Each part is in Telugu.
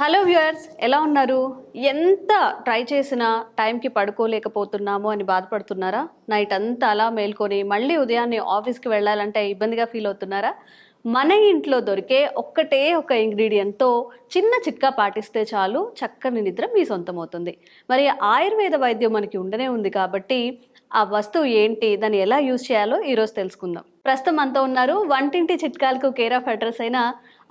హలో వ్యూయర్స్, ఎలా ఉన్నారు? ఎంత ట్రై చేసినా టైంకి పడుకోలేకపోతున్నాము అని బాధపడుతున్నారా? నైట్ అంతా అలా మేల్కొని మళ్ళీ ఉదయాన్నే ఆఫీస్కి వెళ్ళాలంటే ఇబ్బందిగా ఫీల్ అవుతున్నారా? మన ఇంట్లో దొరికే ఒక్కటే ఒక ఇంగ్రీడియంట్తో చిన్న చిట్కా పాటిస్తే చాలు, చక్కని నిద్ర మీ సొంతం అవుతుంది. మరి ఆయుర్వేద వైద్యం మనకి ఉండనే ఉంది కాబట్టి ఆ వస్తువు ఏంటి, దాన్ని ఎలా యూజ్ చేయాలో ఈరోజు తెలుసుకుందాం. ప్రస్తుతం మనతో ఉన్నారు వంటింటి చిట్కాలకు కేర్ ఆఫ్ అడ్రస్ అయిన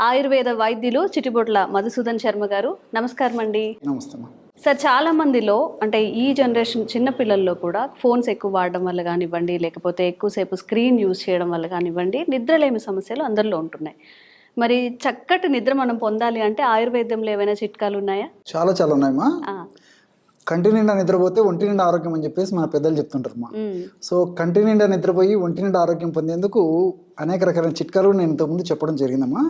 ఆయుర్వేద వైద్యులు చిటిబొట్ల మధుసూదన్ శర్మ గారు. నమస్కారం అండి. నమస్తే అమ్మా. సార్, చాలా మందిలో అంటే ఈ జనరేషన్ చిన్న పిల్లల్లో కూడా ఫోన్స్ ఎక్కువ వాడడం వల్ల కానివ్వండి, లేకపోతే ఎక్కువసేపు స్క్రీన్ యూజ్ చేయడం వల్ల కానివ్వండి, నిద్రలేమి సమస్యలు అందరిలో ఉంటున్నాయి. మరి చక్కటి నిద్ర మనం పొందాలి అంటే ఆయుర్వేదంలో ఏమైనా చిట్కాలు ఉన్నాయా? చాలా చాలా ఉన్నాయమ్మా. కంటి నిండా నిద్రపోతే ఒంటి నిండా ఆరోగ్యం అని చెప్పేసి మన పెద్దలు చెప్తుంటారు అమ్మా. సో కంటి నిండా నిద్రపోయి ఒంటి నిండా ఆరోగ్యం పొందేందుకు అనేక రకాల చిట్కాలు నేను ఇంతకుముందు చెప్పడం జరిగిందమ్మా.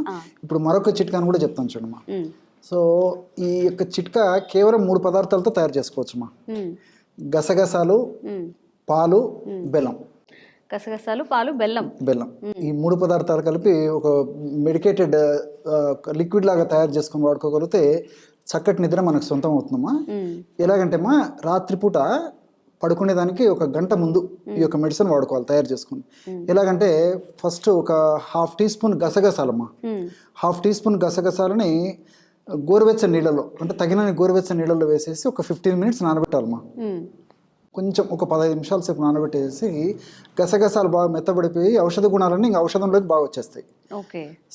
ఇప్పుడు మరొక చిట్కాను కూడా చెప్తాను చూడమ్మా. సో ఈ యొక్క చిట్కా కేవలం 3 పదార్థాలతో తయారు చేసుకోవచ్చమ్మా. గసగసాలు, పాలు, బెల్లం. గసగసాలు, పాలు, బెల్లం. ఈ 3 పదార్థాలు కలిపి ఒక మెడికేటెడ్ లిక్విడ్ లాగా తయారు చేసుకొని వాడుకోగలిగితే చక్కటి నిద్ర మనకు సొంతం అవుతుందమ్మా. ఎలాగంటే అమ్మా, రాత్రిపూట పడుకునేదానికి 1 గంట ముందు ఈ యొక్క మెడిసిన్ వాడుకోవాలి తయారు చేసుకుని. ఎలాగంటే ఫస్ట్ ఒక 1/2 టీ స్పూన్ గసగసాలమ్మా. 1/2 టీ స్పూన్ గసగసాలని గోరువెచ్చని నీళ్ళలో, అంటే తగినన్ని గోరువెచ్చని నీళ్ళలో వేసేసి ఒక 15 మినిట్స్ నానబెట్టాలమ్మా. కొంచెం ఒక 15 నిమిషాల సేపు నానబెట్టేసి గసగసాలు బాగా మెత్తబడిపోయి ఔషధ గుణాలన్నీ ఇంకా ఔషధంలోకి బాగా వచ్చేస్తాయి.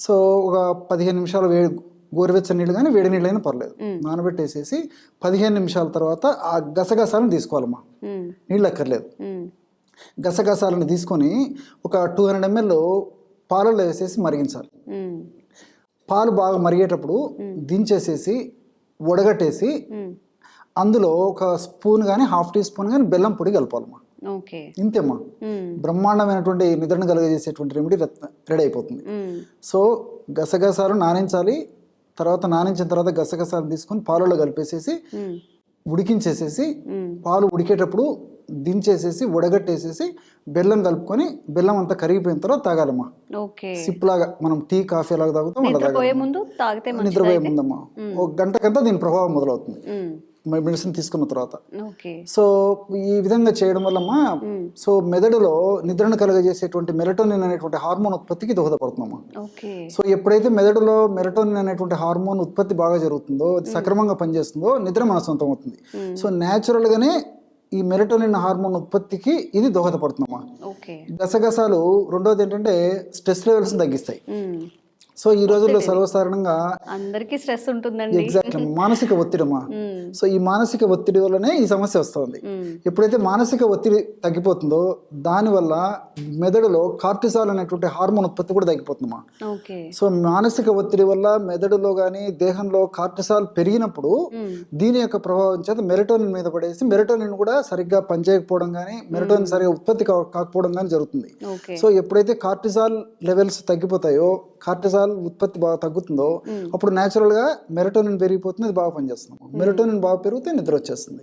సో ఒక 15 నిమిషాలు గోరువెచ్చని నీళ్ళు కానీ వేడి నీళ్ళైనా పర్లేదు, నానబెట్టేసేసి 15 నిమిషాల తర్వాత ఆ గసగసాలను తీసుకోవాలమ్మా. నీళ్ళు అక్కర్లేదు. గసగసాలను తీసుకొని ఒక 200 ml పాలలో వేసేసి మరిగించాలి. పాలు బాగా మరిగేటప్పుడు దించేసేసి వడగట్టేసి అందులో 1 స్పూన్ కానీ 1/2 టీ స్పూన్ కానీ బెల్లం పొడి కలపాలమ్మా. ఇంతేమ్మా, బ్రహ్మాండమైనటువంటి నిద్రను కలుగజేసేటువంటి రెమెడీ రెడీ అయిపోతుంది. సో గసగసాలు నానించాలి. నానించిన తర్వాత గసగసాలు తీసుకొని పాలలో కలిపేసేసి ఉడికించేసేసి పాలు ఉడికేటప్పుడు దించేసేసి వడగట్టేసేసి బెల్లం కలుపుకొని బెల్లం అంతా కరిగిపోయిన తర్వాత తాగాలమ్మా. సిప్ లాగా మనం టీ కాఫీ లాగా తాగుతాం. నిద్రపోయే ముందమ్మా 1 గంటకంతా దీని ప్రభావం మొదలవుతుంది మెడిసిన్ తీసుకున్న తర్వాత. సో ఈ విధంగా చేయడం వల్లమ్మా, సో మెదడులో నిద్రను కలుగజేసేటువంటి మెలటోనిన్ అనేటువంటి హార్మోన్ ఉత్పత్తికి దోహదపడుతుందమ్మా. సో ఎప్పుడైతే మెదడులో మెలటోనిన్ అనేటువంటి హార్మోన్ ఉత్పత్తి బాగా జరుగుతుందో, సక్రమంగా పనిచేస్తుందో, నిద్ర మన సొంతం అవుతుంది. సో న్యాచురల్ గానే ఈ మెలటోనిన్ హార్మోన్ ఉత్పత్తికి ఇది దోహదపడుతుందమ్మా. గసగసాలు రెండోది ఏంటంటే స్ట్రెస్ లెవెల్స్ తగ్గిస్తాయి. సో ఈ రోజుల్లో సర్వసాధారణంగా అందరికీ స్ట్రెస్ ఉంటుందండి. ఎగ్జాక్ట్లీ, మానసిక ఒత్తిడమ్మా. సో ఈ మానసిక ఒత్తిడి వల్లనే ఈ సమస్య వస్తుంది. ఎప్పుడైతే మానసిక ఒత్తిడి తగ్గిపోతుందో దానివల్ల మెదడులో కార్టిసాల్ అనేటువంటి హార్మోన్ ఉత్పత్తి కూడా తగ్గిపోతుందమ్మా. సో మానసిక ఒత్తిడి వల్ల మెదడులో కానీ దేహంలో కార్టిసాల్ పెరిగినప్పుడు దీని యొక్క ప్రభావం చేత మెలటోనిన్ మీద పడేసి మెలటోనిన్ కూడా సరిగ్గా పనిచేయకపోవడం కానీ, మెలటోనిన్ సరిగ్గా ఉత్పత్తి కాకపోవడం కానీ జరుగుతుంది. సో ఎప్పుడైతే కార్టిసాల్ లెవెల్స్ తగ్గిపోతాయో, కార్టిసాల్ ఉత్పత్తి బాగా తగ్గుతుందో, అప్పుడు న్యాచురల్ గా మెలటోనిన్ పెరిగిపోతుంది, అది బాగా పనిచేస్తుంది. మెలటోనిన్ బాగా పెరిగితే నిద్ర వచ్చేస్తుంది.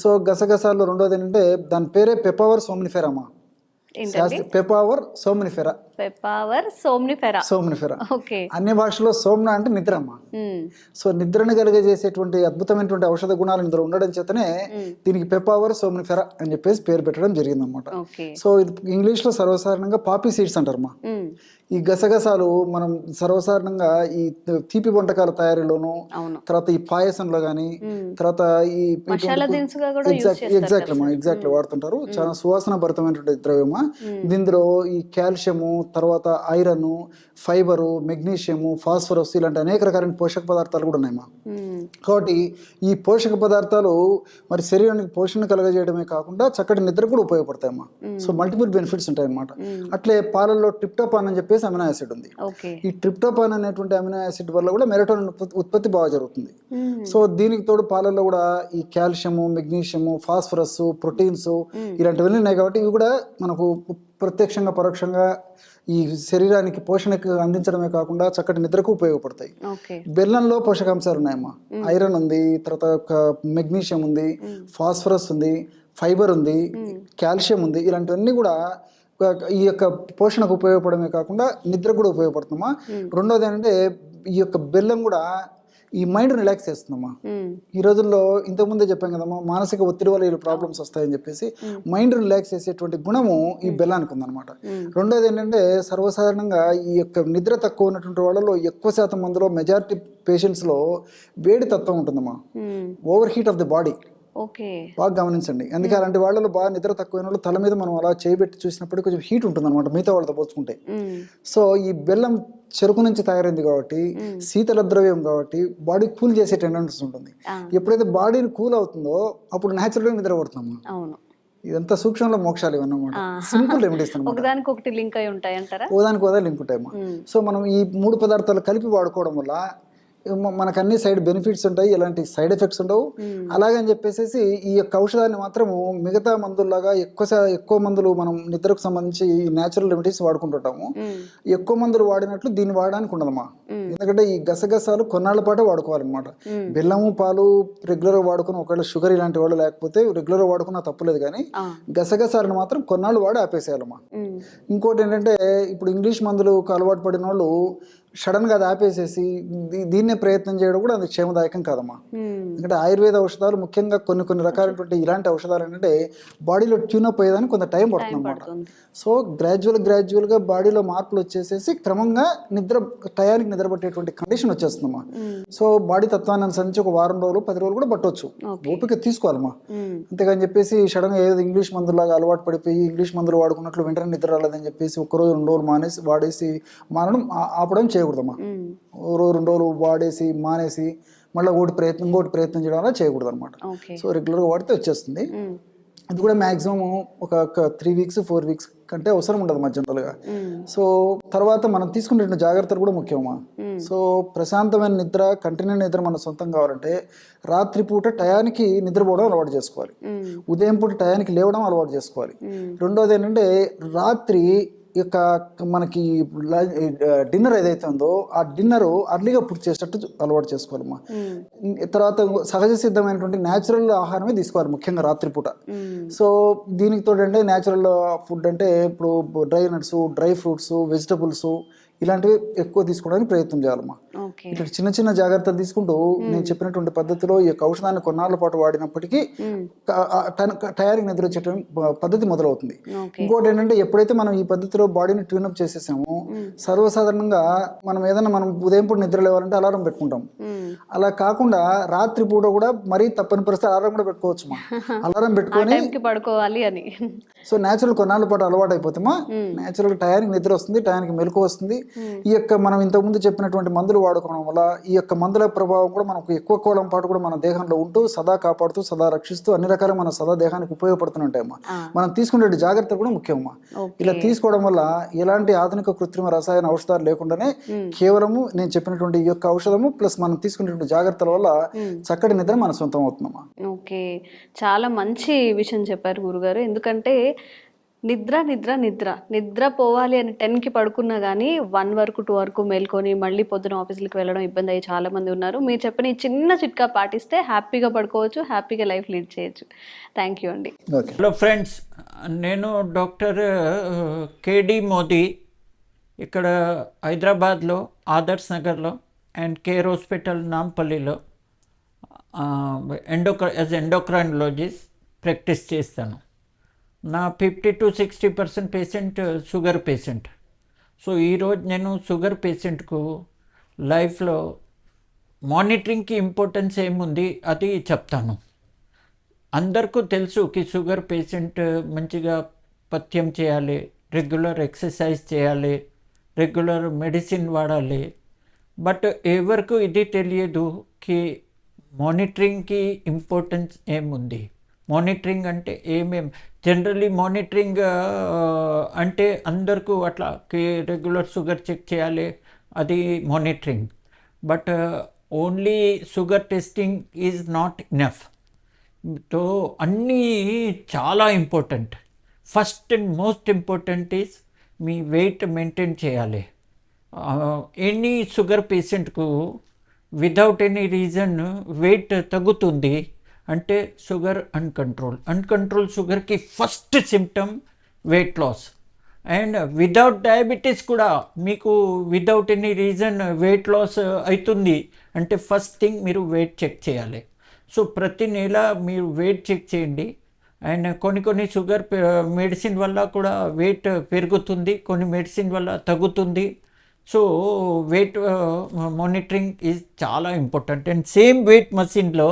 సో గసగసాల్లో రెండోది ఏంటంటే దాని పేరే పెపావర్ సోమ్నిఫెరా అమ్మా. పెపావర్ సోమ్నిఫెరా. అన్ని భాషలో సోమ్న అంటే నిద్ర అమ్మా. సో నిద్రను కలిగజేసేటువంటి అద్భుతమైనటువంటి ఔషధ గుణాలు ఇందులో ఉండడం చేతనే దీనికి పెపావర్ సోమ్నిఫెరా అని చెప్పేసి పేరు పెట్టడం జరిగింది అనమాట. సో ఇది ఇంగ్లీష్ లో సర్వసాధారణంగా పాపీ సీడ్స్ అంటారమ్మా. ఈ గసగసాలు మనం సర్వసాధారణంగా ఈ తీపి వంటకాల తయారీలోను, తర్వాత ఈ పాయసంలో గానీ, తర్వాత ఈ ఎగ్జాక్ట్లీ వాడుతుంటారు. చాలా సువాసన భరితమైనటువంటి ద్రవ్యమా. దీనిలో ఈ కాల్షియము, తర్వాత ఐరన్, ఫైబరు, మెగ్నీషియము, ఫాస్ఫరస్ ఇలాంటి అనేక రకాలైన పోషక పదార్థాలు కూడా ఉన్నాయమ్మా. కాబట్టి ఈ పోషక పదార్థాలు మరి శరీరానికి పోషణ కలగజేయడమే కాకుండా చక్కటి నిద్ర కూడా ఉపయోగపడతాయమ్మా. సో మల్టిపుల్ బెనిఫిట్స్ ఉంటాయి అన్నమాట. అట్లే పాలల్లో ట్రిప్టోపాన్ అని చెప్పేసి అమినో యాసిడ్ ఉంది. ఈ ట్రిప్టోపాన్ అనేటువంటి అమినో యాసిడ్ వల్ల కూడా మెలటోనిన్ ఉత్పత్తి బాగా జరుగుతుంది. సో దీనికి తోడు పాలల్లో కూడా ఈ కాల్షియము, మెగ్నీషియము, ఫాస్ఫరస్, ప్రోటీన్స్ ఇలాంటివన్నీ ఉన్నాయి. కాబట్టి ఇవి కూడా మనకు ప్రత్యక్షంగా పరోక్షంగా ఈ శరీరానికి పోషణకు అందించడమే కాకుండా చక్కటి నిద్రకు ఉపయోగపడతాయి. బెల్లంలో పోషకాంశాలు ఉన్నాయమ్మా. ఐరన్ ఉంది, తర్వాత మెగ్నీషియం ఉంది, ఫాస్ఫరస్ ఉంది, ఫైబర్ ఉంది, కాల్షియం ఉంది. ఇలాంటివన్నీ కూడా ఈ యొక్క పోషణకు ఉపయోగపడమే కాకుండా నిద్ర కూడా ఉపయోగపడుతుందమ్మా. రెండోది ఏంటంటే ఈ యొక్క బెల్లం కూడా ఈ మైండ్ రిలాక్స్ చేస్తుందమ్మా. ఈ రోజుల్లో ఇంతకుముందే చెప్పాం కదమ్మా, మానసిక ఒత్తిడి వల్ల ఈ ప్రాబ్లమ్స్ వస్తాయని చెప్పేసి మైండ్ రిలాక్స్ చేసేటువంటి గుణము ఈ బెల్లానికి ఉందన్నమాట. రెండోది ఏంటంటే సర్వసాధారణంగా ఈ యొక్క నిద్ర తక్కువ ఉన్నటువంటి వాళ్ళలో ఎక్కువ శాతం మందిలో మెజారిటీ పేషెంట్స్లో వేడి తత్వం ఉంటుందమ్మా, over heat of the body. Okay, బాగా గమనించండి. అందుకే అలాంటి వాళ్ళలో బాగా నిద్ర తక్కువైన వాళ్ళు తల మీద మనం అలా చేయబెట్టి చూసినప్పుడు కొంచెం హీట్ ఉంటుంది అనమాట మిగతా వాళ్ళతో పోల్చుకుంటే. సో ఈ బెల్లం చెరుకు నుంచి తయారైంది కాబట్టి శీతల ద్రవ్యం కాబట్టి బాడీ కూల్ చేసే టెండెన్సీ ఉంటుంది. ఎప్పుడైతే బాడీని కూల్ అవుతుందో అప్పుడు న్యాచురల్గా నిద్ర పడుతున్నాము. ఇదంతా సూక్ష్మంలో మోక్షాలు ఇవన్నమాట, సింపుల్ రెమెడీస్ అన్నమాట. ఒకదానికి ఒకటి లింక్ అయి ఉంటాయి అంటారా? ఒకదానికి ఒకదా లింక్ ఉంటాయమ్మా. సో మనం ఈ 3 పదార్థాలు కలిపి వాడుకోవడం వల్ల మనకు అన్ని సైడ్ బెనిఫిట్స్ ఉంటాయి, ఎలాంటి సైడ్ ఎఫెక్ట్స్ ఉండవు. అలాగని చెప్పేసి ఈ యొక్క ఔషధాన్ని మాత్రము మిగతా మందుల్లాగా ఎక్కువ మందులు మనం నిద్రకు సంబంధించి న్యాచురల్ రెమెడీస్ వాడుకుంటుంటాము, ఎక్కువ మందులు వాడినట్లు దీన్ని వాడడానికి ఉండదమ్మా. ఎందుకంటే ఈ గసగసాలు కొన్నాళ్ళ పాటు వాడుకోవాలన్నమాట. బెల్లము పాలు రెగ్యులర్గా వాడుకుని ఒకవేళ షుగర్ ఇలాంటి వాళ్ళు లేకపోతే రెగ్యులర్గా వాడుకున్నా తప్పులేదు, కానీ గసగసాలను మాత్రం కొన్నాళ్ళు వాడి ఆపేసేయాలమ్మా. ఇంకోటి ఏంటంటే ఇప్పుడు ఇంగ్లీష్ మందులకు అలవాటు పడిన వాళ్ళు సడన్గా అది ఆపేసేసి దీన్నే ప్రయత్నం చేయడం కూడా అది క్షేమదాయకం కాదమ్మా. ఎందుకంటే ఆయుర్వేద ఔషధాలు ముఖ్యంగా కొన్ని రకాలైనటువంటి ఇలాంటి ఔషధాలు ఏంటంటే బాడీలో ట్యూనప్ అయ్యేదానికి కొంత టైం పడుతుంది అనమాట. సో గ్రాడ్యువల్గా బాడీలో మార్పులు వచ్చేసేసి క్రమంగా టయానికి నిద్ర పట్టేటువంటి కండిషన్ వచ్చేస్తుందమ్మా. సో బాడీ తత్వాన్ని అనుసరించి ఒక వారం రోజులు 10 రోజులు కూడా పట్టవచ్చు, ఓపిక తీసుకోవాలమ్మా. అంతేగాని చెప్పేసి సడన్గా ఏదో ఇంగ్లీష్ మందులాగా అలవాటు పడిపోయి ఇంగ్లీష్ మందులు వాడుకున్నట్లు వెంటనే నిద్ర రాలేదని చెప్పేసి 1 రోజు 2 రోజులు వాడేసి మానడం ఆపడం చేయకూడదమ్మా. 2 రోజులు వాడేసి మానేసి మళ్ళీ ఇంకోటి ప్రయత్నం చేయడం వల్ల చేయకూడదు అనమాట. సో రెగ్యులర్గా వాడితే వచ్చేస్తుంది. ఇది కూడా మ్యాక్సిమం ఒక 3 వీక్స్ 4 వీక్స్ కంటే అవసరం ఉండదు మా జనరల్గా. సో తర్వాత మనం తీసుకునే జాగ్రత్తలు కూడా ముఖ్యమా. సో ప్రశాంతమైన నిద్ర, కంటిన్యూ నిద్ర మన సొంతం కావాలంటే రాత్రిపూట టయానికి నిద్రపోవడం అలవాటు చేసుకోవాలి, ఉదయం పూట టయానికి లేవడం అలవాటు చేసుకోవాలి. రెండోది ఏంటంటే రాత్రి యొక్క మనకి డిన్నర్ ఏదైతే ఉందో ఆ డిన్నర్ అర్లీగా పూర్తి చేసేటట్టు అలవాటు చేసుకోవాలమ్మా. తర్వాత సహజ సిద్ధమైనటువంటి న్యాచురల్ ఆహారమే తీసుకోవాలి ముఖ్యంగా రాత్రిపూట. సో దీనికి తోడంటే న్యాచురల్ ఫుడ్ అంటే ఇప్పుడు dry nuts, dry fruits, vegetables ఇలాంటివి ఎక్కువ తీసుకోవడానికి ప్రయత్నం చేయాలమ్మా. ఇట్లా చిన్న జాగ్రత్తలు తీసుకుంటూ నేను చెప్పినటువంటి పద్ధతిలో ఈ యొక్క ఔషధాన్ని కొన్నాళ్ళ పాటు వాడినప్పటికీ టయానికి నిద్ర వచ్చే పద్ధతి మొదలవుతుంది. ఇంకోటి ఏంటంటే ఎప్పుడైతే మనం ఈ పద్ధతిలో బాడీని ట్యూనప్ చేసేసామో సర్వసాధారణంగా మనం ఉదయం పూట నిద్ర లేవాలంటే అలారం పెట్టుకుంటాం. అలా కాకుండా రాత్రి పూట కూడా మరీ తప్పని పరిస్థితి అలారం కూడా పెట్టుకోవచ్చు. అలారం పెట్టుకొని పడుకోవాలి అని. సో న్యాచురల్ కొన్నాళ్ళ పాటు అలవాటు అయిపోతామా, న్యాచురల్ టయానికి నిద్ర వస్తుంది, టయానికి మెలకు వస్తుంది. ఈ యొక్క మనం ఇంతకుముందు చెప్పినటువంటి మందులు వాడుకోవడం వల్ల ఈ యొక్క మందుల ప్రభావం కూడా మనకు ఎక్కువ కాలం పాటు కూడా మన దేహంలో ఉంటూ సదా కాపాడుతూ సదా రక్షిస్తూ అన్ని రకాలుగా మన సదా దేహానికి ఉపయోగపడుతుంటాయమ్మా. మనం తీసుకునే జాగ్రత్తలు కూడా ముఖ్యమ్మా. ఇలా తీసుకోవడం వల్ల ఎలాంటి ఆధునిక కృత్రిమ రసాయన ఔషధాలు లేకుండానే కేవలము నేను చెప్పినటువంటి ఈ యొక్క ఔషధము ప్లస్ మనం తీసుకునేటువంటి జాగ్రత్తల వల్ల చక్కటి నిద్ర మన సొంతం అవుతుందమ్మా. ఓకే, చాలా మంచి విషయం చెప్పారు గురుగారు. ఎందుకంటే నిద్ర పోవాలి అని 10కి పడుకున్నా కానీ 1 వరకు 2 వరకు మేల్కొని మళ్ళీ పొద్దున ఆఫీసులకు వెళ్ళడం ఇబ్బంది అయ్యి చాలా మంది ఉన్నారు. మీరు చెప్పిన ఈ చిన్న చిట్కా పాటిస్తే హ్యాపీగా పడుకోవచ్చు, హ్యాపీగా లైఫ్ లీడ్ చేయొచ్చు. థ్యాంక్ యూ అండి. హలో ఫ్రెండ్స్, నేను డాక్టర్ కేడి మోదీ, ఇక్కడ హైదరాబాద్లో ఆదర్శ్ నగర్లో అండ్ కేర్ హాస్పిటల్ నాంపల్లిలో ఎండోక్రైనాలజిస్ట్ ప్రాక్టీస్ చేస్తాను. నా 50 to 60% patient sugar patient. So ఈరోజు నేను షుగర్ పేషెంట్కు లైఫ్లో మానిటరింగ్కి ఇంపార్టెన్స్ ఏముంది అది చెప్తాను. అందరికీ తెలుసు కి షుగర్ పేషెంట్ మంచిగా పథ్యం చేయాలి, రెగ్యులర్ ఎక్సర్సైజ్ చేయాలి, రెగ్యులర్ మెడిసిన్ వాడాలి. బట్ ఎవరికి ఇది తెలియదు కి మానిటరింగ్కి ఇంపార్టెన్స్ ఏముంది. మానిటరింగ్ అంటే జనరల్లీ మానిటరింగ్ అంటే అందరికీ అట్లా రెగ్యులర్ షుగర్ చెక్ చేయాలి, అది monitoring. But only sugar testing is not enough. So అన్నీ చాలా important. First and most important is మీ వెయిట్ మెయింటైన్ చేయాలి. ఎనీ షుగర్ పేషెంట్కు వితౌట్ ఎనీ రీజన్ వెయిట్ తగ్గుతుంది అంటే షుగర్ అన్కంట్రోల్ షుగర్కి first symptom weight loss. And without diabetes కూడా మీకు without any reason weight loss అవుతుంది అంటే ఫస్ట్ థింగ్ మీరు వెయిట్ చెక్ చేయాలి. సో ప్రతి నెల మీరు వెయిట్ చెక్ చేయండి. అండ్ కొన్ని షుగర్ మెడిసిన్ వల్ల కూడా వెయిట్ పెరుగుతుంది, కొన్ని మెడిసిన్ వల్ల తగ్గుతుంది. సో వెయిట్ మానిటరింగ్ ఈజ్ చాలా ఇంపార్టెంట్. అండ్ సేమ్ వెయిట్ మషిన్లో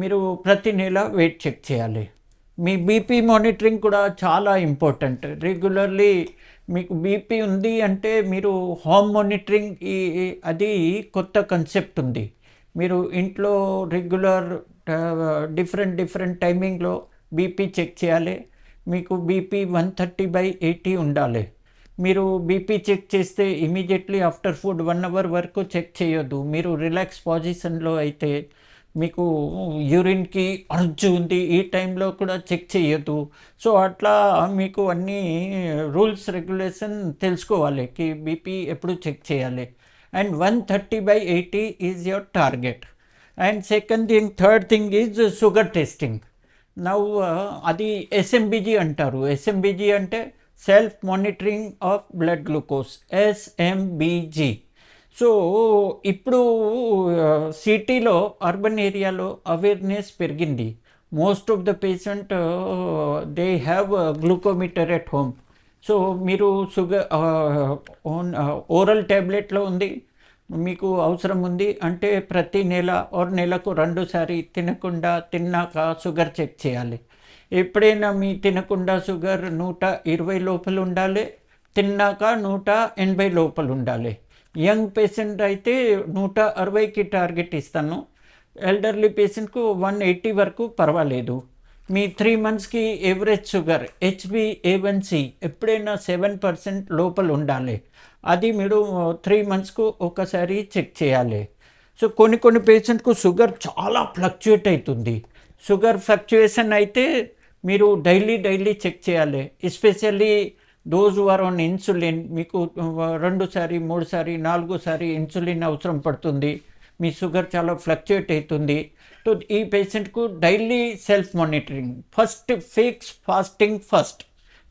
మీరు ప్రతి నెల వెయిట్ చెక్ చేయాలి. మీ బీపీ మానిటరింగ్ కూడా చాలా ఇంపార్టెంట్. రెగ్యులర్లీ మీకు బీపీ ఉంది అంటే మీరు హోమ్ మానిటరింగ్ అది కొత్త కన్సెప్ట్ ఉంది. మీరు ఇంట్లో రెగ్యులర్ డిఫరెంట్ టైమింగ్లో బీపీ చెక్ చేయాలి. మీకు బీపీ 130/80 ఉండాలి. మీరు బీపీ చెక్ చేస్తే ఇమీడియట్లీ ఆఫ్టర్ ఫుడ్ 1 అవర్ వరకు చెక్ చేయొద్దు. మీరు రిలాక్స్ పొజిషన్లో అయితే మీకు యూరిన్కి అర్జు ఉంది ఈ టైంలో కూడా చెక్ చేయొద్దు. సో అట్లా మీకు అన్ని రూల్స్ రెగ్యులేషన్ తెలుసుకోవాలి కి బీపీ ఎప్పుడు చెక్ చేయాలి. And 130/80 is your target. And second thing, third thing is sugar testing. నవ్వు అది ఎస్ఎంబిజి అంటారు. ఎస్ఎంబిజి అంటే self monitoring of blood glucose, SMBG. So ఇప్పుడు సిటీలో అర్బన్ ఏరియాలో అవేర్నెస్ పెరిగింది. Most of the patient they have glucometer at home. So మీరు షుగర్ ఓరల్ ట్యాబ్లెట్లో ఉంది, మీకు అవసరం ఉంది అంటే ప్రతి నెలకు 2 సారి తిన్నాక షుగర్ చెక్ చేయాలి. ఎప్పుడైనా మీ తినకుండా షుగర్ 120 లోపల ఉండాలి, తిన్నాక 180 లోపల ఉండాలి. యంగ్ పేషెంట్ అయితే 160కి టార్గెట్ ఇస్తాను. ఎల్డర్లీ పేషెంట్కు 180 వరకు పర్వాలేదు. మీ 3 మంత్స్కి ఎవరేజ్ షుగర్ HbA1c ఎప్పుడైనా 7% లోపల ఉండాలి. అది మీరు 3 మంత్స్కు ఒకసారి చెక్ చేయాలి. సో కొన్ని పేషెంట్కు షుగర్ చాలా ఫ్లక్చుయేట్ అవుతుంది. షుగర్ ఫ్లక్చుయేషన్ అయితే మీరు డైలీ చెక్ చేయాలి. Especially those are on insulin, మీకు 2 సారి 3 సారి 4 సారి ఇన్సులిన్ అవసరం పడుతుంది, మీ షుగర్ చాలా ఫ్లక్చుయేట్ అవుతుంది. సో ఈ పేషెంట్కు daily self monitoring. First fix fasting first.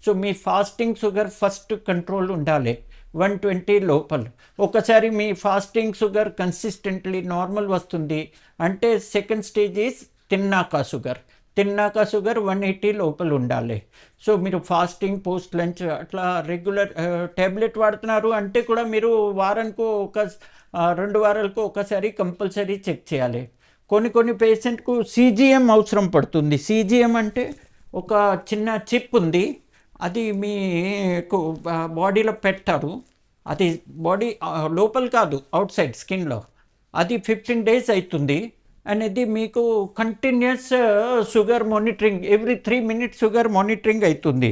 So మీ ఫాస్టింగ్ షుగర్ ఫస్ట్ కంట్రోల్ ఉండాలి 120 లోపల. ఒకసారి మీ ఫాస్టింగ్ షుగర్ కన్సిస్టెంట్లీ నార్మల్ వస్తుంది అంటే సెకండ్ స్టేజ్ ఈజ్ తిన్నాక షుగర్ 180 లోపల ఉండాలి. సో మీరు ఫాస్టింగ్ పోస్ట్ లంచ్ అట్లా రెగ్యులర్ ట్యాబ్లెట్ వాడుతున్నారు అంటే కూడా మీరు వారానికి 2 వారాలకు ఒకసారి కంపల్సరీ చెక్ చేయాలి. కొన్ని పేషెంట్కు CGM అవసరం పడుతుంది. CGM అంటే ఒక చిన్న చిప్ ఉంది, అది మీకు బాడీలో పెడతారు. అది బాడీ లోపల కాదు, అవుట్ సైడ్ స్కిన్లో. అది 15 days అవుతుంది. అనేది మీకు continuous sugar monitoring, every 3 minutes sugar monitoring అవుతుంది.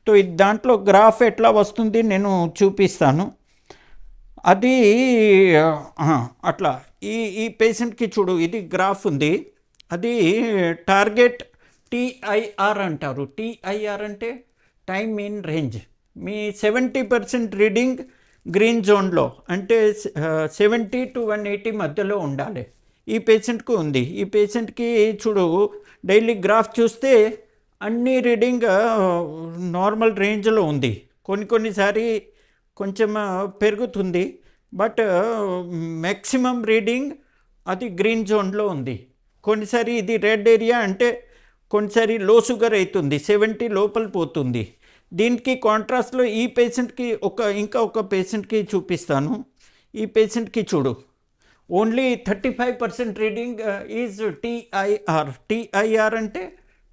సో దాంట్లో గ్రాఫ్ ఎట్లా వస్తుంది నేను చూపిస్తాను. అది అట్లా ఈ పేషెంట్కి చూడు, ఇది గ్రాఫ్ ఉంది, అది టార్గెట్ TIR అంటారు. TIR అంటే time in range. Me 70% reading green జోన్లో అంటే 70 to 180 మధ్యలో ఉండాలి. ఈ పేషెంట్కు ఉంది. ఈ పేషెంట్కి చూడు డైలీ గ్రాఫ్ చూస్తే అన్ని రీడింగ్ నార్మల్ రేంజ్లో ఉంది. కొన్నిసారి కొంచెం పెరుగుతుంది, బట్ మ్యాక్సిమం రీడింగ్ అది గ్రీన్ జోన్లో ఉంది. కొన్నిసారి ఇది రెడ్ ఏరియా అంటే కొన్నిసారి లో షుగర్ అవుతుంది, 70 లోపల పోతుంది. దీనికి కాంట్రాస్ట్లో ఈ పేషెంట్కి ఇంకా ఒక పేషెంట్కి చూపిస్తాను. ఈ పేషెంట్కి చూడు only 35% reading is TIR. TIR అంటే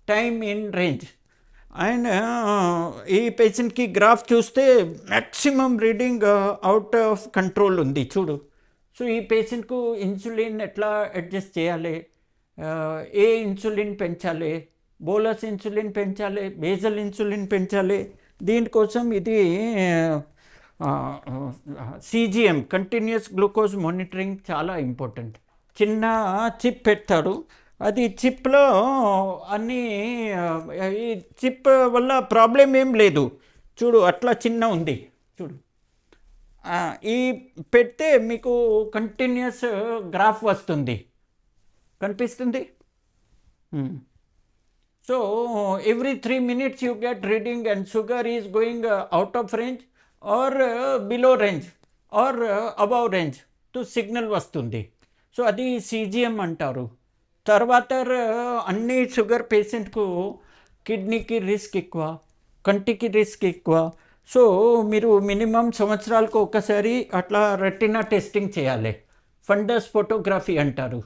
టైమ్ ఇన్ రేంజ్. అండ్ ఈ పేషెంట్కి గ్రాఫ్ చూస్తే maximum reading out of control ఉంది చూడు. సో ఈ పేషెంట్కు ఇన్సులిన్ ఎట్లా అడ్జస్ట్ చేయాలి, ఏ ఇన్సులిన్ పెంచాలి, బోలస్ ఇన్సులిన్ పెంచాలి, బేజల్ ఇన్సులిన్ పెంచాలి. దీనికోసం ఇది CGM కంటిన్యూస్ గ్లూకోజ్ మానిటరింగ్ చాలా ఇంపార్టెంట్. చిన్న చిప్ పెడతారు, అది చిప్లో అన్నీ, ఈ చిప్ వల్ల ప్రాబ్లం ఏం లేదు చూడు, అట్లా చిన్న ఉంది చూడు. ఈ పెడితే మీకు కంటిన్యూస్ గ్రాఫ్ వస్తుంది, కనిపిస్తుంది. So every 3 minutes you get reading and sugar is going out of range or below range or above range to signal వస్తుంది. సో అది CGM అంటారు. తర్వాత అన్ని షుగర్ పేషెంట్కు కిడ్నీకి రిస్క్ ఎక్కువ, కంటికి రిస్క్ ఎక్కువ. సో మీరు మినిమం సంవత్సరాలకు ఒకసారి అట్లా రెటినా టెస్టింగ్ చేయాలి. ఫండస్ ఫోటోగ్రఫీ అంటారు.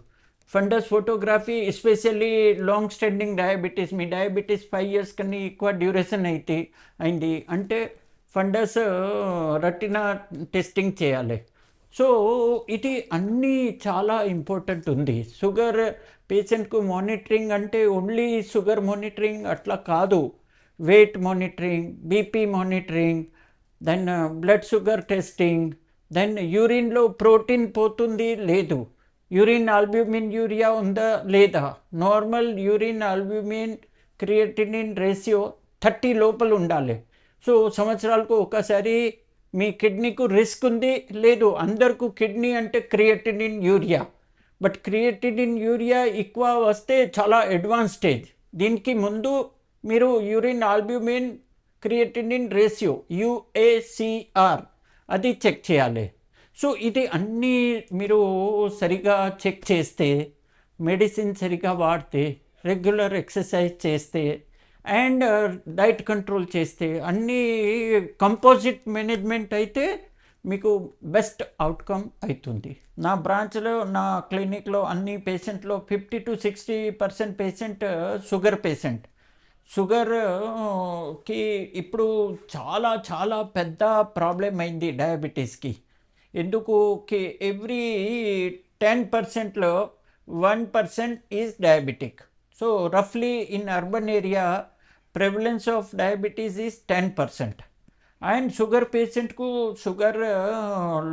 Fundus photography especially long standing diabetes, మీ డయాబెటీస్ 5 years కన్నా ఎక్కువ డ్యూరేషన్ అయింది అంటే ఫండస్ రెటినా టెస్టింగ్ చేయాలి. సో ఇది అన్నీ చాలా ఇంపార్టెంట్ ఉంది. షుగర్ పేషెంట్కు మానిటరింగ్ అంటే ఓన్లీ షుగర్ మానిటరింగ్ అట్లా కాదు, weight monitoring, BP monitoring, then blood sugar testing, then యూరిన్లో ప్రోటీన్ పోతుంది లేదు, యూరిన్ ఆల్బ్యూమిన్ యూరియా ఉందా లేదా, normal urine albumin creatinine ratio 30 లోపల ఉండాలి. సో సంవత్సరాలకు ఒకసారి మీ కిడ్నీకు రిస్క్ ఉంది లేదు, అందరికీ కిడ్నీ అంటే creatinine urea, but creatinine urea ఎక్కువ వస్తే చాలా అడ్వాన్స్ స్టేజ్. దీనికి ముందు మీరు urine albumin creatinine ratio UACR అది చెక్ చేయాలి. సో ఇది అన్నీ మీరు సరిగా చెక్ చేస్తే, మెడిసిన్ సరిగా వాడితే, రెగ్యులర్ ఎక్సర్సైజ్ చేస్తే అండ్ డైట్ కంట్రోల్ చేస్తే, అన్నీ కంపోజిట్ మేనేజ్మెంట్ అయితే మీకు బెస్ట్ అవుట్కమ్ అవుతుంది. నా బ్రాంచ్లో, నా క్లినిక్లో అన్ని పేషెంట్లో 50 to 60% పేషెంట్ షుగర్ పేషెంట్. షుగర్కి ఇప్పుడు చాలా చాలా పెద్ద ప్రాబ్లం అయింది డయాబెటీస్కి. ఎందుకు ఎవ్రీ 10%లో 1% ఈజ్ డయాబెటిక్. సో రఫ్లీ in urban area prevalence of diabetes is 10%. And sugar పేషెంట్కు sugar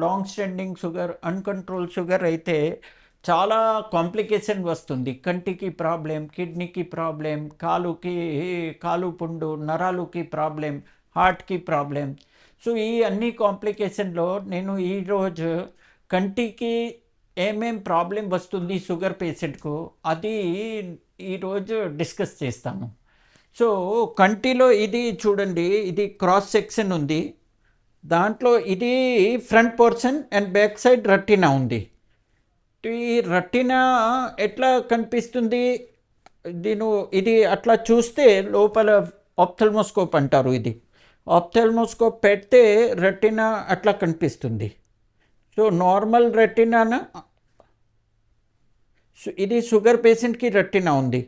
long standing sugar, uncontrol sugar అయితే చాలా కాంప్లికేషన్ వస్తుంది. కంటికి ప్రాబ్లం, కిడ్నీకి ప్రాబ్లం, కాలు పుండు, నరాలుకి ప్రాబ్లం, హార్ట్కి ప్రాబ్లం. సో ఈ అన్ని కాంప్లికేషన్లో నేను ఈరోజు కంటికి ఏమేం ప్రాబ్లం వస్తుంది షుగర్ పేషెంట్కు అది ఈరోజు డిస్కస్ చేస్తాను. సో కంటిలో ఇది చూడండి, ఇది క్రాస్ సెక్షన్ ఉంది, దాంట్లో ఇది front portion and back side retina ఉంది. ఈ రెటినా ఎట్లా కనిపిస్తుంది, ఇది అట్లా చూస్తే లోపల ఆప్థల్మోస్కోప్ అంటారు. ఇది ఆప్థల్మోస్కోప్ పెడితే రెటినా అట్లా కనిపిస్తుంది. సో నార్మల్ రెటినా, ఇది షుగర్ పేషెంట్కి రెటినా ఉంది.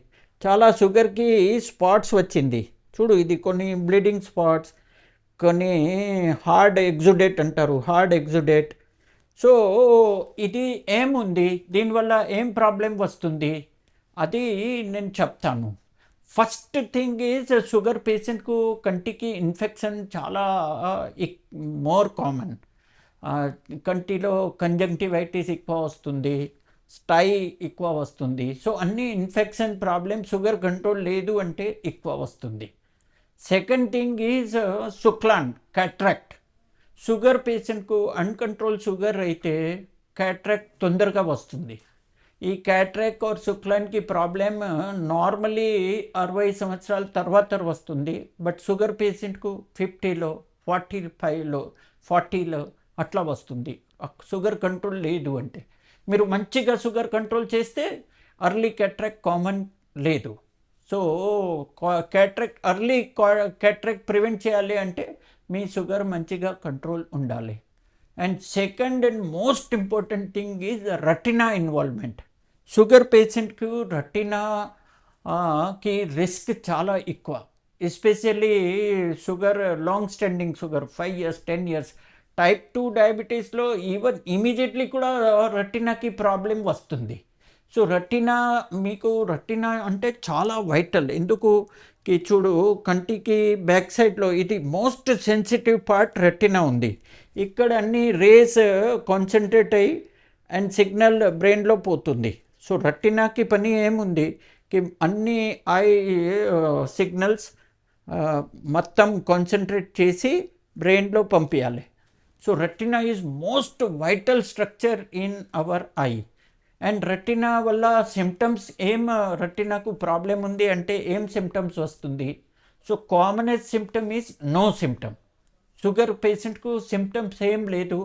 చాలా షుగర్కి స్పాట్స్ వచ్చింది చూడు, ఇది కొన్ని బ్లీడింగ్ స్పాట్స్, కొన్ని హార్డ్ ఎగ్జుడేట్ అంటారు, హార్డ్ ఎగ్జుడేట్. సో ఇది ఏముంది, దీనివల్ల ఏం ప్రాబ్లం వస్తుంది అది నేను చెప్తాను. ఫస్ట్ థింగ్ ఈజ్ షుగర్ పేషెంట్కు కంటికి ఇన్ఫెక్షన్ చాలా మోర్ కామన్. కంటిలో కంజంక్టివైటిస్ ఎక్కువ వస్తుంది, స్టై ఎక్కువ వస్తుంది. సో అన్ని ఇన్ఫెక్షన్ ప్రాబ్లమ్ షుగర్ కంట్రోల్ లేదు అంటే ఎక్కువ వస్తుంది. సెకండ్ థింగ్ ఈజ్ సుక్లాన్, క్యాట్రాక్ట్. షుగర్ పేషెంట్కు అన్కంట్రోల్ షుగర్ అయితే క్యాట్రాక్ట్ తొందరగా వస్తుంది. ఈ క్యాట్రాక్ట్ ఆర్ సుక్లాన్కి ప్రాబ్లమ్ నార్మలీ 60 సంవత్సరాల తర్వాత వస్తుంది, బట్ షుగర్ పేషెంట్కు 50లో, 45లో, 40లో అట్లా వస్తుంది. షుగర్ కంట్రోల్ లేదు అంటే. మీరు మంచిగా షుగర్ కంట్రోల్ చేస్తే అర్లీ క్యాట్రాక్ట్ కామన్ లేదు. సో అర్లీ క్యాట్రాక్ట్ ప్రివెంట్ చేయాలి అంటే మీ షుగర్ మంచిగా కంట్రోల్ ఉండాలి. And second and most important thing is retina involvement. Sugar పేషెంట్కు రెటినాకి రిస్క్ చాలా ఎక్కువ, especially sugar long standing sugar 5 years 10 years. Type 2 డయాబెటీస్లో ఈవెన్ ఇమీడియట్లీ కూడా రెటినాకి ప్రాబ్లం వస్తుంది. సో రెటినా అంటే చాలా వైటల్. ఎందుకు చూడు, కంటికి బ్యాక్ సైడ్లో ఇది మోస్ట్ సెన్సిటివ్ పార్ట్ రెటినా ఉంది. ఇక్కడ అన్ని రేస్ కాన్సన్ట్రేట్ అయ్యి అండ్ సిగ్నల్ బ్రెయిన్లో పోతుంది. సో రెటినాకి పని ఏముంది, అన్ని ఐ సిగ్నల్స్ మొత్తం కాన్సన్ట్రేట్ చేసి బ్రెయిన్లో పంపించాలి. So retina is most vital structure in our eye. And retina వల్ల సిమ్టమ్స్ రెటినాకు ప్రాబ్లం ఉంది అంటే ఏం సిమ్టమ్స్ వస్తుంది? So commonest symptom is no symptom. Sugar పేషెంట్కు సిమ్టమ్స్ ఏం లేదు,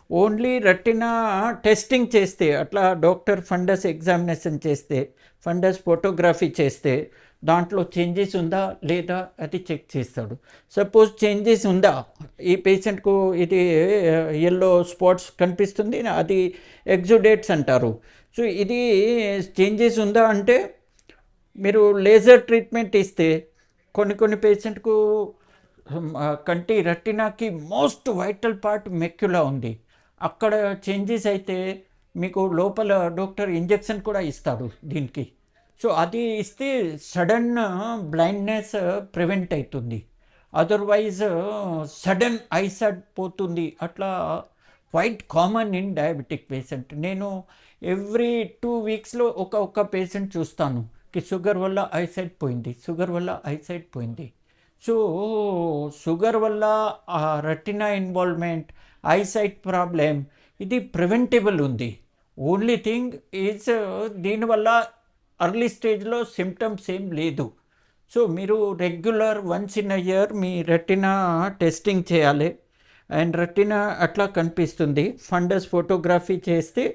ఓన్లీ రెటినా టెస్టింగ్ చేస్తే, అట్లా డాక్టర్ ఫండస్ ఎగ్జామినేషన్ చేస్తే, ఫండస్ ఫోటోగ్రఫీ చేస్తే దాంట్లో చేంజెస్ ఉందా లేదా అది చెక్ చేస్తాడు. సపోజ్ చేంజెస్ ఉందా, ఈ పేషెంట్కు ఇది ఎల్లో స్పాట్స్ కనిపిస్తుంది, అది ఎగ్జుడేట్స్ అంటారు. సో ఇది చేంజెస్ ఉందా అంటే మీరు లేజర్ ట్రీట్మెంట్ ఇస్తే, కొన్ని పేషెంట్కు కంటి రెటినాకి మోస్ట్ వైటల్ పార్ట్ మెక్యులా ఉంది, అక్కడ చేంజెస్ అయితే మీకు లోపల డాక్టర్ ఇంజెక్షన్ కూడా ఇస్తాడు దీనికి. సో అది ఇస్తే సడన్ బ్లైండ్నెస్ ప్రివెంట్ అవుతుంది, అదర్వైజ్ సడన్ ఐసైట్ పోతుంది. అట్లా quite common in diabetic patient. నేను ఎవ్రీ 2 వీక్స్లో ఒక పేషెంట్ చూస్తాను కి షుగర్ వల్ల ఐసైట్ పోయింది, షుగర్ వల్ల ఐసైట్ పోయింది. సో షుగర్ వల్ల రెటినా ఇన్వాల్వ్మెంట్, ఐసైట్ ప్రాబ్లం ఇది ప్రివెంటబుల్ ఉంది. ఓన్లీ థింగ్ ఈజ్ దీనివల్ల అర్లీ స్టేజ్లో సిమ్టమ్స్ ఏం లేదు. సో మీరు regular once in a year me retina testing చేయాలి. అండ్ రెటినా అట్లా కనిపిస్తుంది, ఫండస్ ఫోటోగ్రఫీ చేస్తే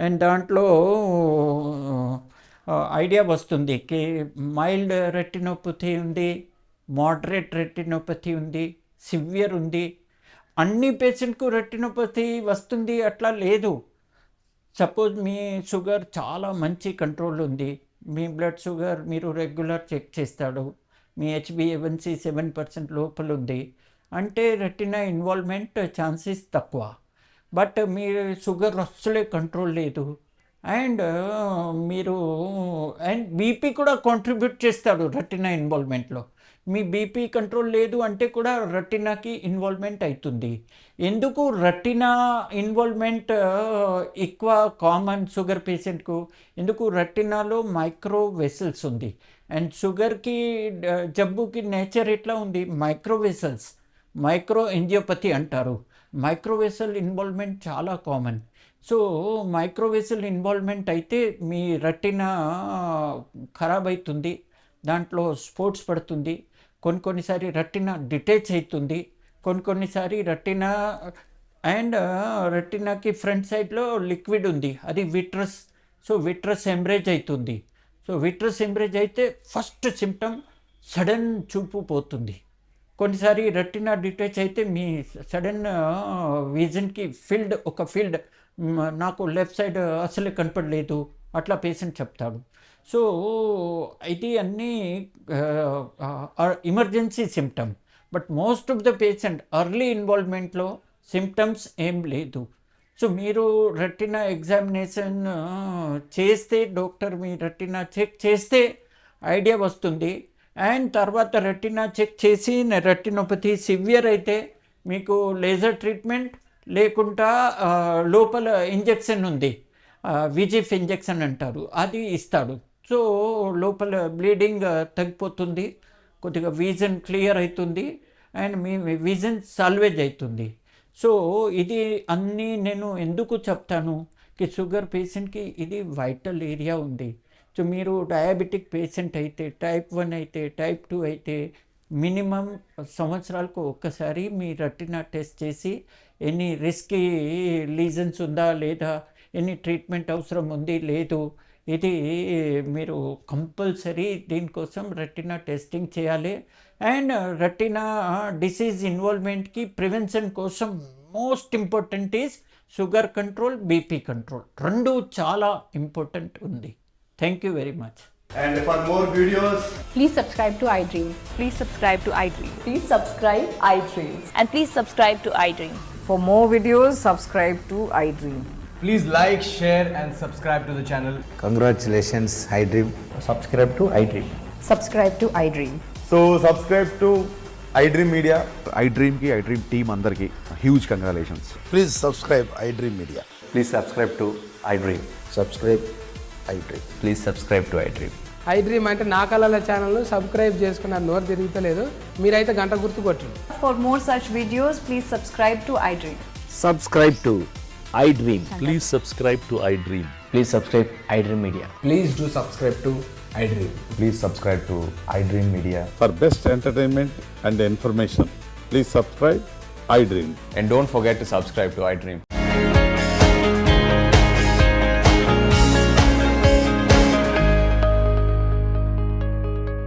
అండ్ దాంట్లో ఐడియా వస్తుంది కి మైల్డ్ రెటినోపతి ఉంది, మోడరేట్ రెటినోపతి ఉంది, సివియర్ ఉంది. అన్ని పేషెంట్కు రెటినోపతి వస్తుంది అట్లా లేదు. సపోజ్ మీ షుగర్ చాలా మంచి కంట్రోల్ ఉంది, మీ బ్లడ్ షుగర్ మీరు రెగ్యులర్ చెక్ చేస్తాడు, మీ HbA1c 7% లోపల ఉంది అంటే రెటినా ఇన్వాల్వ్మెంట్ ఛాన్సెస్ తక్కువ. బట్ మీ షుగర్ అస్సలే కంట్రోల్ లేదు అండ్ మీరు అండ్ బీపీ కూడా కాంట్రిబ్యూట్ చేస్తాడు రెటినా ఇన్వాల్వ్మెంట్లో. మీ బీపీ కంట్రోల్ లేదు అంటే కూడా రెటినాకి ఇన్వాల్వ్మెంట్ అవుతుంది. ఎందుకు రెటినా ఇన్వాల్వ్మెంట్ ఎక్కువ కామన్ షుగర్ పేషెంట్కు? ఎందుకు రెటినాలో మైక్రో వెసల్స్ ఉంది అండ్ షుగర్కి జబ్బుకి నేచర్ ఎట్లా ఉంది, మైక్రో వెసల్స్, మైక్రో ఎంజియోపతి అంటారు. మైక్రోవెసల్ ఇన్వాల్వ్మెంట్ చాలా కామన్. సో మైక్రోవెసల్ ఇన్వాల్వ్మెంట్ అయితే మీ రెటినా ఖరాబ్ అవుతుంది, దాంట్లో స్పోర్ట్స్ పడుతుంది, కొన్నిసారి రెటినా డిటాచ్ అవుతుంది, కొన్నిసారి రెటినా అండ్ రెటినాకి ఫ్రంట్ సైడ్లో లిక్విడ్ ఉంది, అది విట్రస్. సో విట్రస్ హెమరేజ్ అవుతుంది. సో విట్రస్ హెమరేజ్ అయితే ఫస్ట్ సిమ్టమ్ సడన్ చూపు పోతుంది. కొన్నిసారి రెటినా డిటాచ్ అయితే మీ సడన్ విజన్కి ఫీల్డ్ నాకు లెఫ్ట్ సైడ్ అసలు కనపడలేదు అట్లా పేషెంట్ చెప్తాడు. సో ఇది అన్నీ emergency symptom. But most of the patient early ఇన్వాల్వ్మెంట్లో సిమ్టమ్స్ ఏం లేదు. సో మీరు రెటినా ఎగ్జామినేషన్ చేస్తే డాక్టర్ మీ రెటినా చెక్ చేస్తే ఐడియా వస్తుంది. అండ్ తర్వాత రెటినా చెక్ చేసి రెటినోపతి సివియర్ అయితే మీకు లేజర్ ట్రీట్మెంట్ లేకుండా లోపల ఇంజెక్షన్ ఉంది, విజిఫ్ ఇంజెక్షన్ అంటారు, అది ఇస్తాడు. సో లోపల బ్లీడింగ్ తగ్గిపోతుంది, కొద్దిగా విజన్ క్లియర్ అవుతుంది అండ్ మీ విజన్ సాల్వేజ్ అవుతుంది. సో ఇది అన్నీ నేను ఎందుకు చెప్తాను కి షుగర్ పేషెంట్కి ఇది వైటల్ ఏరియా ఉంది. సో మీరు డయాబెటిక్ పేషెంట్ అయితే, టైప్ 1 అయితే, టైప్ 2 అయితే మినిమం సంవత్సరాలకు ఒక్కసారి మీ రెటినా టెస్ట్ చేసి ఎన్ని రిస్కీ లీజన్స్ ఉందా లేదా, ఎన్ని ట్రీట్మెంట్ అవసరం ఉంది లేదు, ఇది మీరు కంపల్సరీ దీనికోసం రెటినా టెస్టింగ్ చేయాలి. అండ్ రెటినా డిసీజ్ ఇన్వాల్వ్మెంట్కి ప్రివెన్షన్ కోసం most important is sugar control, BP control, రెండు చాలా ఇంపార్టెంట్ ఉంది. Thank you very much. And for more videos, Please subscribe to iDream. Please subscribe to iDream. Please subscribe iDream. And please subscribe to iDream. For more videos, subscribe to iDream. please like, share and subscribe to the channel. Congratulations, iDream. Subscribe to iDream. Subscribe to iDream. So subscribe to iDream Media. iDream ki iDream team అందరికి huge congratulations. Please subscribe iDream Media. Please subscribe to iDream. Subscribe iDream. Please subscribe to iDream. iDream అంటే నా కళల ఛానల్ సబ్స్క్రైబ్ చేసుకున్నారు, నోరు తిరుగుతలేదు, మీరైతే గంట గుర్తు కొట్టండి. For more such videos, please subscribe to iDream. Subscribe to iDream. Please subscribe to iDream. Please subscribe iDream Media. Please do subscribe to iDream. Please subscribe to iDream Media. For best entertainment and information, please subscribe iDream. And don't forget to subscribe to iDream.